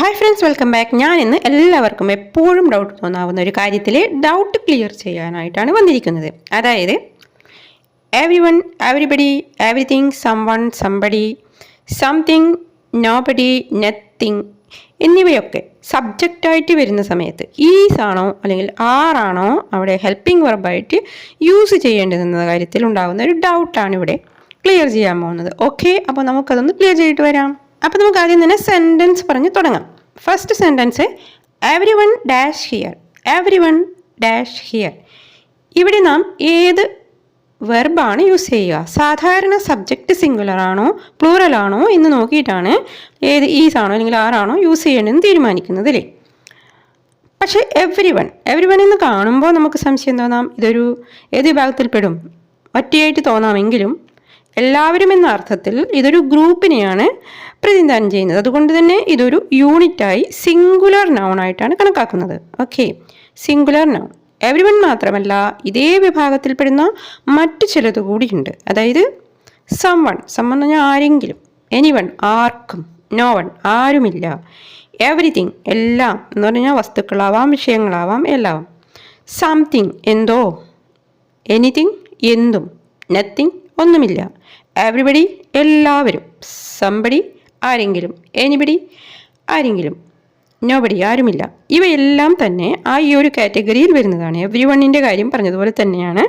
Hi friends, welcome back. ഞാൻ ഇന്ന് എല്ലാവർക്കും എപ്പോഴും ഡൗട്ട് തോന്നാവുന്ന ഒരു കാര്യത്തിൽ ഡൗട്ട് ക്ലിയർ ചെയ്യാനായിട്ടാണ് വന്നിരിക്കുന്നത്. അതായത് every one, everybody, everything, some one, somebody, something, nobody, nothing എന്നിവയൊക്കെ സബ്ജക്റ്റായിട്ട് വരുന്ന സമയത്ത് ഈസ് ആണോ അല്ലെങ്കിൽ ആണോ അവിടെ ഹെൽപ്പിംഗ് വെർബായിട്ട് യൂസ് ചെയ്യേണ്ടതെന്ന കാര്യത്തിൽ ഉണ്ടാകുന്ന ഒരു ഡൗട്ടാണ് ഇവിടെ ക്ലിയർ ചെയ്യാൻ പോകുന്നത്. ഓക്കെ, അപ്പോൾ നമുക്കതൊന്ന് ക്ലിയർ ചെയ്തിട്ട് വരാം. അപ്പോൾ നമുക്ക് ആദ്യം തന്നെ സെൻറ്റൻസ് പറഞ്ഞ് തുടങ്ങാം. First sentence, every one dash here. Every one dash here. ഇവിടെ നാം ഏത് വെർബാണ് യൂസ് ചെയ്യുക? സാധാരണ സബ്ജക്റ്റ് സിംഗുലർ ആണോ പ്ലൂറൽ ആണോ എന്ന് നോക്കിയിട്ടാണ് ഏത് ഈസ് ആണോ അല്ലെങ്കിൽ ആറാണോ യൂസ് ചെയ്യേണ്ടതെന്ന് തീരുമാനിക്കുന്നത് അല്ലേ. പക്ഷേ എവരി വൺ എന്ന് കാണുമ്പോൾ നമുക്ക് സംശയം തോന്നാം, ഇതൊരു ഏത് വിഭാഗത്തിൽപ്പെടും? ഒറ്റയായിട്ട് തോന്നാമെങ്കിലും എല്ലാവരും എന്ന അർത്ഥത്തിൽ ഇതൊരു ഗ്രൂപ്പിനെയാണ് പ്രതിനിധാനം ചെയ്യുന്നത്. അതുകൊണ്ട് തന്നെ ഇതൊരു യൂണിറ്റായി സിംഗുലർ നൗണായിട്ടാണ് കണക്കാക്കുന്നത്. Okay, singular noun. Every one മാത്രമല്ല, ഇതേ വിഭാഗത്തിൽപ്പെടുന്ന മറ്റു ചിലത് കൂടിയുണ്ട്. അതായത് സം വൺ എന്ന് പറഞ്ഞാൽ ആരെങ്കിലും, എനി വൺ ആർക്കും, നോ വൺ ആരുമില്ല, എവറിത്തിങ് എല്ലാം എന്ന് പറഞ്ഞാൽ വസ്തുക്കളാവാം, വിഷയങ്ങളാവാം, എല്ലാം, സംതിങ് എന്തോ, എനിത്തിങ് എന്തും, നത്തിങ് ഒന്നുമില്ല, എവരിബഡി എല്ലാവരും, സംബഡി ആരെങ്കിലും, എനിബഡി ആരെങ്കിലും, നോബഡി ആരുമില്ല. ഇവയെല്ലാം തന്നെ ഈ ഒരു കാറ്റഗറിയിൽ വരുന്നതാണ്. എവരി വണ്ണിൻ്റെ കാര്യം പറഞ്ഞതുപോലെ തന്നെയാണ്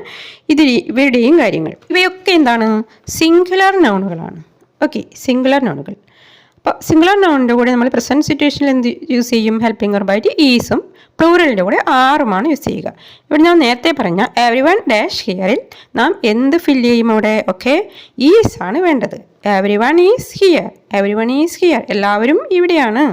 ഇവരുടെയും കാര്യങ്ങൾ. ഇവയൊക്കെ എന്താണ്? സിംഗുലർ നൗണുകളാണ്. ഓക്കെ, സിംഗുലർ നൗണുകൾ. അപ്പോൾ സിംഗുലർ നൗണിൻ്റെ കൂടെ നമ്മൾ പ്രസൻറ്റ് സിറ്റുവേഷനിൽ എന്ത് യൂസ് ചെയ്യും? ഹെൽപ്പിംഗ് വെർബായിട്ട് ഈസും, പ്ലൂറലിൻ്റെ കൂടെ ആറുമാണ് യൂസ് ചെയ്യുക. ഇവിടെ ഞാൻ നേരത്തെ പറഞ്ഞ എവരി വൺ ഡാഷ് ഹിയറിൽ നാം എന്ത് ഫില്ല് ചെയ്യും? അവിടെ ഒക്കെ ഈസ് ആണ് വേണ്ടത്. Every one is here, every one is here, എല്ലാവരും ഇവിടെയാണ്,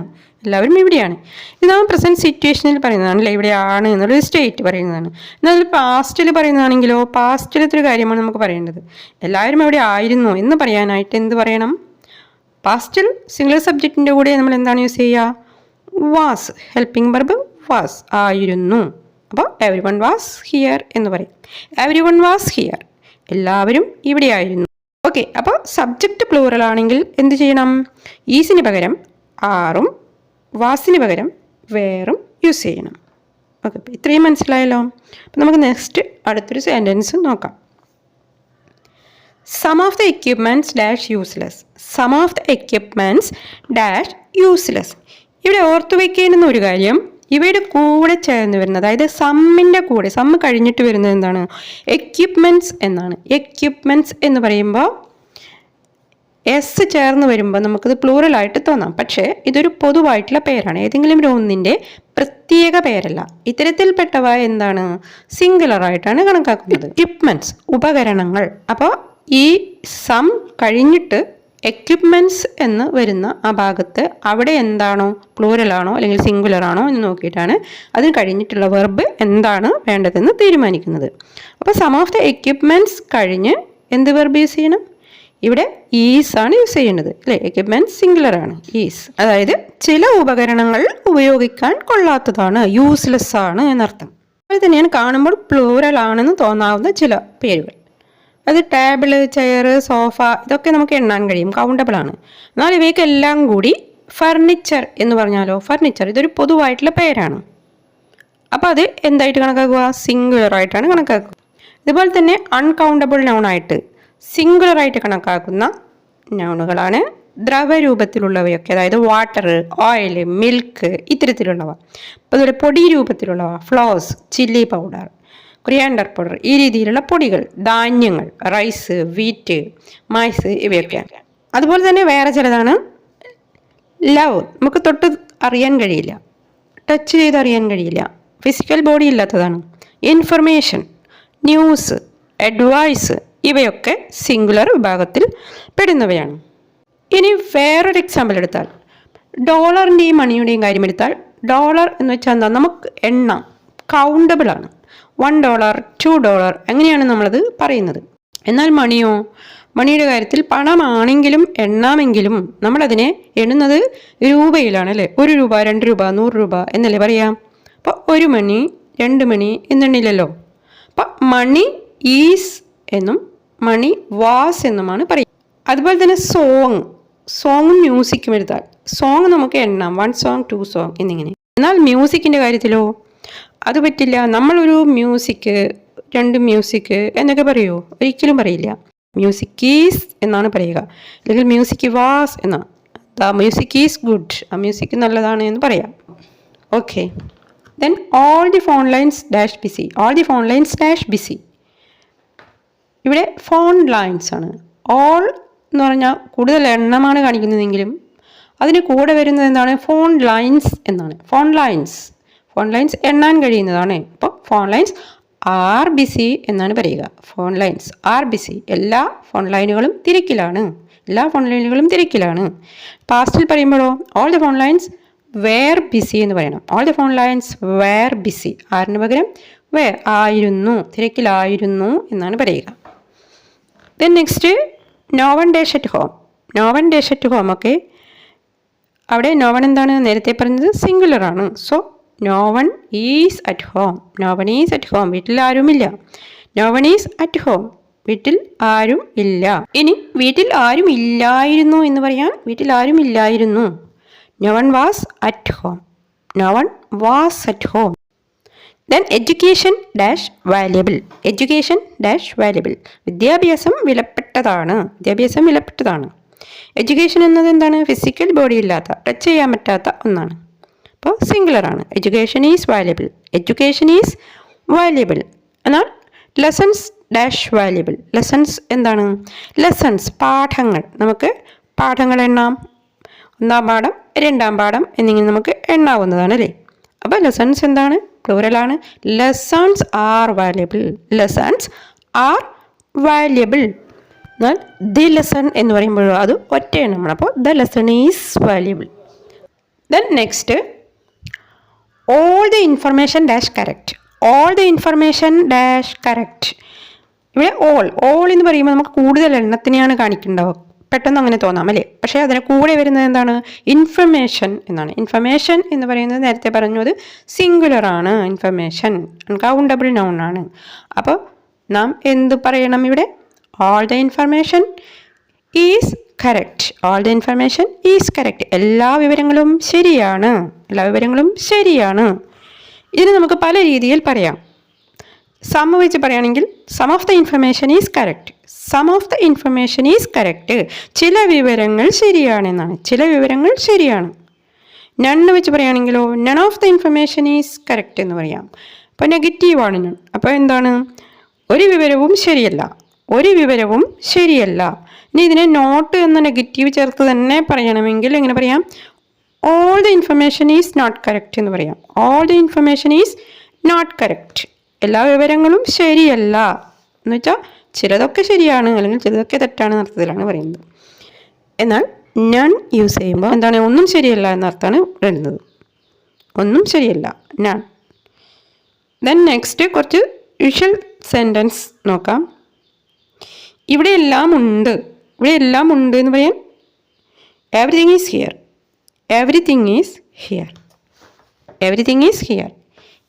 എല്ലാവരും ഇവിടെയാണ്. ഇത് നാം പ്രസൻറ്റ് സിറ്റുവേഷനിൽ പറയുന്നതാണ് അല്ലേ, ഇവിടെയാണ് എന്നുള്ളൊരു സ്റ്റേറ്റ് പറയുന്നതാണ്. എന്നാൽ പാസ്റ്റിൽ പറയുന്നതാണെങ്കിലോ, പാസ്റ്റിലത്തെ ഒരു കാര്യമാണ് നമുക്ക് പറയേണ്ടത്. എല്ലാവരും അവിടെ ആയിരുന്നു എന്ന് പറയാനായിട്ട് എന്ത് പറയണം? പാസ്റ്റിൽ സിംഗുലർ സബ്ജക്റ്റിൻ്റെ കൂടെ നമ്മൾ എന്താണ് യൂസ് ചെയ്യുക? വാസ്, ഹെൽപ്പിംഗ് വെർബ് വാസ്, ആയിരുന്നു. അപ്പോൾ എവരി വൺ വാസ് ഹിയർ എന്ന് പറയും. എവരി വൺ വാസ് ഹിയർ, എല്ലാവരും ഇവിടെയായിരുന്നു. ഓക്കെ, അപ്പോൾ സബ്ജക്റ്റ് പ്ലൂറൽ ആണെങ്കിൽ എന്ത് ചെയ്യണം? ഈസിന് പകരം ആറും വാസിന് പകരം വേറും യൂസ് ചെയ്യണം. ഓക്കെ, അപ്പോൾ ഇത്രയും മനസ്സിലായല്ലോ. അപ്പോൾ നമുക്ക് നെക്സ്റ്റ് അടുത്തൊരു സെൻറ്റൻസ് നോക്കാം. Some of the equipments dash useless. Some of the equipments dash useless. ഇവിടെ ഓർത്തു വയ്ക്കേണ്ടുന്ന ഒരു കാര്യം, ഇവയുടെ കൂടെ ചേർന്ന് വരുന്നത്, അതായത് സമ്മിൻ്റെ കൂടെ, സമ്മ് കഴിഞ്ഞിട്ട് വരുന്നത് എന്താണ്? എക്യുപ്മെൻറ്റ്സ് എന്നാണ്. എക്യുപ്മെൻറ്റ്സ് എന്ന് പറയുമ്പോൾ എസ് ചേർന്ന് വരുമ്പോൾ നമുക്കത് പ്ലൂറലായിട്ട് തോന്നാം. പക്ഷേ ഇതൊരു പൊതുവായിട്ടുള്ള പേരാണ്, ഏതെങ്കിലും ഒരു ഒന്നിൻ്റെ പ്രത്യേക പേരല്ല. ഇത്തരത്തിൽപ്പെട്ടവ എന്താണ്? സിംഗുലറായിട്ടാണ് കണക്കാക്കുന്നത്. എക്യുപ്മെൻറ്റ്സ്, ഉപകരണങ്ങൾ. അപ്പോൾ ഈ സം കഴിഞ്ഞിട്ട് എക്യുപ്മെൻറ്റ്സ് എന്ന് വരുന്ന ആ ഭാഗത്ത് അവിടെ എന്താണോ പ്ലൂറലാണോ അല്ലെങ്കിൽ സിംഗുലറാണോ എന്ന് നോക്കിയിട്ടാണ് അതിന് കഴിഞ്ഞിട്ടുള്ള വെർബ് എന്താണ് വേണ്ടതെന്ന് തീരുമാനിക്കുന്നത്. അപ്പോൾ സം ഓഫ് ദ എക്യുപ്മെൻറ്റ്സ് കഴിഞ്ഞ് എന്ത് വെർബ് യൂസ് ചെയ്യണം? ഇവിടെ ഈസ് ആണ് യൂസ് ചെയ്യേണ്ടത് അല്ലേ. എക്യുപ്മെൻറ്റ്സ് സിംഗുലറാണ്, ഈസ്. അതായത് ചില ഉപകരണങ്ങൾ ഉപയോഗിക്കാൻ കൊള്ളാത്തതാണ്, യൂസ്ലെസ് ആണ് എന്നർത്ഥം. അത് തന്നെയാണ് കാണുമ്പോൾ പ്ലൂറൽ ആണെന്ന് തോന്നാവുന്ന ചില പേരുകൾ. അത് ടേബിള്, ചെയർ, സോഫ, ഇതൊക്കെ നമുക്ക് എണ്ണാൻ കഴിയും, കൗണ്ടബിൾ ആണ്. എന്നാൽ ഇവയ്ക്കെല്ലാം കൂടി ഫർണിച്ചർ എന്ന് പറഞ്ഞാലോ, ഫർണിച്ചർ ഇതൊരു പൊതുവായിട്ടുള്ള പേരാണ്. അപ്പോൾ അത് എന്തായിട്ട് കണക്കാക്കുക? സിംഗുലറായിട്ടാണ് കണക്കാക്കുക. ഇതുപോലെ തന്നെ അൺകൗണ്ടബിൾ നൗണായിട്ട് സിംഗുലറായിട്ട് കണക്കാക്കുന്ന നൗണുകളാണ് ദ്രവരൂപത്തിലുള്ളവയൊക്കെ, അതായത് വാട്ടർ, ഓയിൽ, മിൽക്ക് ഇത്തരത്തിലുള്ളവ. അപ്പോൾ അതുപോലെ പൊടി രൂപത്തിലുള്ളവ, flours, chilli powder, coriander powder, ഈ രീതിയിലുള്ള പൊടികൾ, ധാന്യങ്ങൾ, റൈസ്, വീറ്റ്, മൈസ് ഇവയൊക്കെ. അതുപോലെ തന്നെ വേറെ ചിലതാണ് ലവ്, നമുക്ക് തൊട്ട് അറിയാൻ കഴിയില്ല, ടച്ച് ചെയ്ത് അറിയാൻ കഴിയില്ല, ഫിസിക്കൽ ബോഡി ഇല്ലാത്തതാണ്. ഇൻഫർമേഷൻ, ന്യൂസ്, അഡ്വൈസ് ഇവയൊക്കെ സിംഗുലർ വിഭാഗത്തിൽ പെടുന്നവയാണ്. ഇനി വേറൊരു എക്സാമ്പിൾ എടുത്താൽ, ഡോളറിൻ്റെയും മണിയുടെയും കാര്യം എടുത്താൽ, ഡോളർ എന്ന് വെച്ചാൽ എന്താ? നമുക്ക് എണ്ണാം, കൗണ്ടബിൾ ആണ്. $1, $2 അങ്ങനെയാണ് നമ്മളത് പറയുന്നത്. എന്നാൽ മണിയോ? മണിയുടെ കാര്യത്തിൽ പണമാണെങ്കിലും എണ്ണാമെങ്കിലും നമ്മളതിനെ എണ്ണുന്നത് രൂപയിലാണ് അല്ലേ. 1 രൂപ, 2 രൂപ, 100 രൂപ എന്നല്ലേ പറയാം. അപ്പോൾ 1 മണി, 2 മണി എന്നെണ്ണില്ലല്ലോ. അപ്പം മണി ഈസ് എന്നും മണി വാസ് എന്നുമാണ് പറയുക. അതുപോലെ തന്നെ സോങ്ങും മ്യൂസിക്കും എടുത്താൽ സോങ് നമുക്ക് എണ്ണാം, 1 സോങ് 2 സോങ് എന്നിങ്ങനെ. എന്നാൽ മ്യൂസിക്കിൻ്റെ കാര്യത്തിലോ അത് പറ്റില്ല. നമ്മളൊരു മ്യൂസിക്, 2 മ്യൂസിക് എന്നൊക്കെ പറയുമോ? ഒരിക്കലും പറയില്ല. മ്യൂസിക് ഈസ് എന്നാണ് പറയുക, അല്ലെങ്കിൽ മ്യൂസിക് വാസ് എന്നാണ്. ദ മ്യൂസിക് ഈസ് ഗുഡ്, ആ മ്യൂസിക് നല്ലതാണ് എന്ന് പറയാം. Okay, then all the phone lines dash busy. All the phone lines dash busy. ഇവിടെ ഫോൺ ലൈൻസ് ആണ്. ഓൾ എന്ന് പറഞ്ഞാൽ കൂടുതൽ എണ്ണമാണ് കാണിക്കുന്നതെങ്കിലും അതിന് കൂടെ വരുന്നത് എന്താണ്? ഫോൺ ലൈൻസ് എന്നാണ്. ഫോൺ ലൈൻസ് എണ്ണാൻ കഴിയുന്നതാണ്. അപ്പോൾ ഫോൺ ലൈൻസ് ആർ ബിസി എന്നാണ് പറയുക. Phone lines are busy. എല്ലാ ഫോൺ ലൈനുകളും തിരക്കിലാണ്. പാസ്റ്റിൽ പറയുമ്പോഴോ all the phone lines were busy എന്ന് പറയണം. All the phone lines were busy. ആറിന് പകരം വേർ, ആയിരുന്നു, തിരക്കിലായിരുന്നു എന്നാണ് പറയുക. Then next no one dash at home. No one dash at home. Okay, അവിടെ നോ വൺ എന്താണ്? നേരത്തെ പറഞ്ഞത് സിംഗുലർ ആണ്. So no one is at home. No one is at home. വീട്ടിൽ ആരുമില്ല. No one is at home. വീട്ടിൽ ആരും ഇല്ല. ഇനി വീട്ടിൽ ആരും ഇല്ലായിരുന്നു എന്ന് പറയാൻ വീട്ടിൽ ആരും ഇല്ലായിരുന്നു. No one was at home. No one was at home. Then education dash valuable. Education dash valuable. വിദ്യാഭ്യാസം വിലപ്പെട്ടതാണ്. എഡ്യൂക്കേഷൻ എന്നത് എന്താണ്? ഫിസിക്കൽ ബോഡി ഇല്ലാത്ത, ടച്ച് ചെയ്യാൻ പറ്റാത്ത ഒന്നാണ്. അപ്പോൾ സിംഗുലറാണ്. Education is valuable. എന്നാൽ ലെസൺസ് ഡാഷ് വാല്യബിൾ. ലെസൺസ് എന്താണ്? ലെസൺസ് പാഠങ്ങൾ. നമുക്ക് പാഠങ്ങൾ എണ്ണാം. 1-ാം പാഠം, 2-ാം പാഠം എന്നിങ്ങനെ നമുക്ക് എണ്ണാവുന്നതാണ് അല്ലേ? അപ്പോൾ ലെസൺസ് എന്താണ്? പ്ലൂറലാണ്. Lessons are valuable. എന്നാൽ ദി ലെസൺ എന്ന് പറയുമ്പോഴോ അത് ഒറ്റ എണ്ണമാണ്. അപ്പോൾ the lesson is valuable. Then next all the information dash correct. ഇവിടെ ഓൾ എന്ന് പറയുമ്പോൾ നമുക്ക് കൂടുതൽ എണ്ണത്തിനെയാണ് കാണിക്കേണ്ടാവുക. പെട്ടെന്ന് അങ്ങനെ തോന്നാം അല്ലേ? പക്ഷേ അതിന് കൂടെ വരുന്നത് എന്താണ്? ഇൻഫർമേഷൻ എന്നാണ്. ഇൻഫർമേഷൻ എന്ന് പറയുന്നത് നേരത്തെ പറഞ്ഞത് സിംഗുലറാണ്. ഇൻഫർമേഷൻ അൺകൗണ്ടബിൾ നൗൺ ആണ്. അപ്പോൾ നാം എന്ത് പറയണം ഇവിടെ? All the information is correct. എല്ലാ വിവരങ്ങളും ശരിയാണ്. ഇതിന് നമുക്ക് പല രീതിയിൽ പറയാം. സം വെച്ച് പറയുകയാണെങ്കിൽ some of the information is correct. ചില വിവരങ്ങൾ ശരിയാണ്. നൺ വെച്ച് പറയുകയാണെങ്കിലോ none of the information is correct എന്ന് പറയാം. അപ്പോൾ നെഗറ്റീവാണ് നൺ. അപ്പോൾ എന്താണ്? ഒരു വിവരവും ശരിയല്ല. ഇനി ഇതിനെ നോട്ട് എന്ന നെഗറ്റീവ് ചേർത്ത് തന്നെ പറയണമെങ്കിൽ എങ്ങനെ പറയാം? All the information is not correct എന്ന് പറയാം. എല്ലാ വിവരങ്ങളും ശരിയല്ല എന്ന് വെച്ചാൽ ചിലതൊക്കെ ശരിയാണ് അല്ലെങ്കിൽ ചിലതൊക്കെ തെറ്റാണ് എന്നർത്ഥത്തിലാണ് പറയുന്നത്. എന്നാൽ നൺ യൂസ് ചെയ്യുമ്പോൾ എന്താണ്? ഒന്നും ശരിയല്ല എന്നർത്ഥമാണ് വരുന്നത്. ഒന്നും ശരിയല്ല, നൺ. ദെൻ നെക്സ്റ്റ് കുറച്ച് യൂഷ്വൽ സെൻറ്റൻസ് നോക്കാം. ഇവിടെ എല്ലാം ഉണ്ട് എന്ന് പറയാൻ എവറിത്തിങ് ഈസ് ഹിയർ.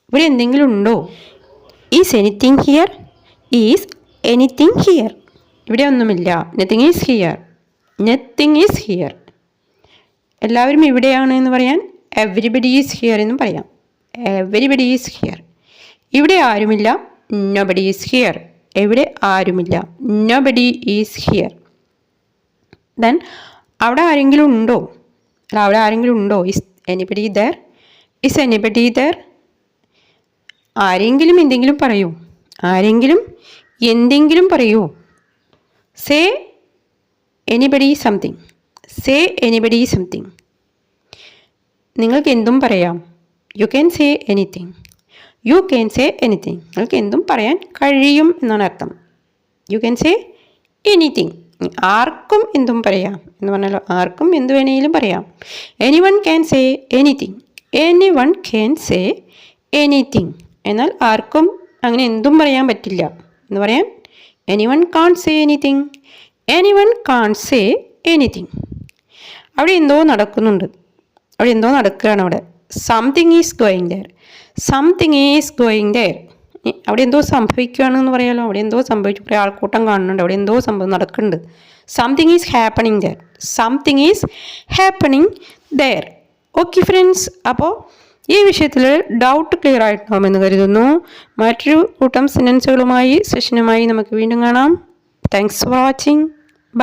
ഇവിടെ എന്തെങ്കിലും ഉണ്ടോ? Is anything here. ഇവിടെ ഒന്നുമില്ല. Nothing is here. എല്ലാവരും ഇവിടെയാണ് എന്ന് പറയാൻ എവരിബഡി ഈസ് ഹിയർ എന്നും പറയാം. ഇവിടെ ആരുമില്ല. Nobody is here. എവിടെ ആരുമില്ല. Nobody is here. ദെൻ അവിടെ ആരെങ്കിലും ഉണ്ടോ? Is anybody there? ആരെങ്കിലും എന്തെങ്കിലും പറയൂ. Say anybody something. നിങ്ങൾക്ക് എന്തും പറയാം. You can say anything. നിങ്ങൾക്ക് എന്തും പറയാൻ കഴിയും എന്നാണ് അർത്ഥം. You can say anything. ആർക്കും എന്തും പറയാം എന്ന് പറഞ്ഞാലോ ആർക്കും എന്ത് വേണമെങ്കിലും പറയാം. Anyone can say anything. എന്നാൽ ആർക്കും അങ്ങനെ എന്തും പറയാൻ പറ്റില്ല എന്ന് പറയാൻ എനിവൺ കാൺ സേ എനിത്തിങ്. അവിടെ എന്തോ നടക്കുകയാണ് അവിടെ. Something is going there. അവിടെ എന്തോ സംഭവിക്കുകയാണെന്ന് പറയാലോ. അവിടെ എന്തോ സംഭവിച്ചു, കുറേ ആൾക്കൂട്ടം കാണുന്നുണ്ട്, അവിടെ എന്തോ സംഭവം നടക്കുന്നുണ്ട്. Something is happening there. Something is happening there. Okay friends, അപ്പോൾ ഈ വിഷയത്തിൽ ഡൗട്ട് ക്ലിയർ ആയിട്ടുണ്ടാവുമെന്ന് കരുതുന്നു. മറ്റൊരു കൂട്ടം സെൻറ്റൻസുകളുമായി സെഷനുമായി നമുക്ക് വീണ്ടും കാണാം. Thanks for watching.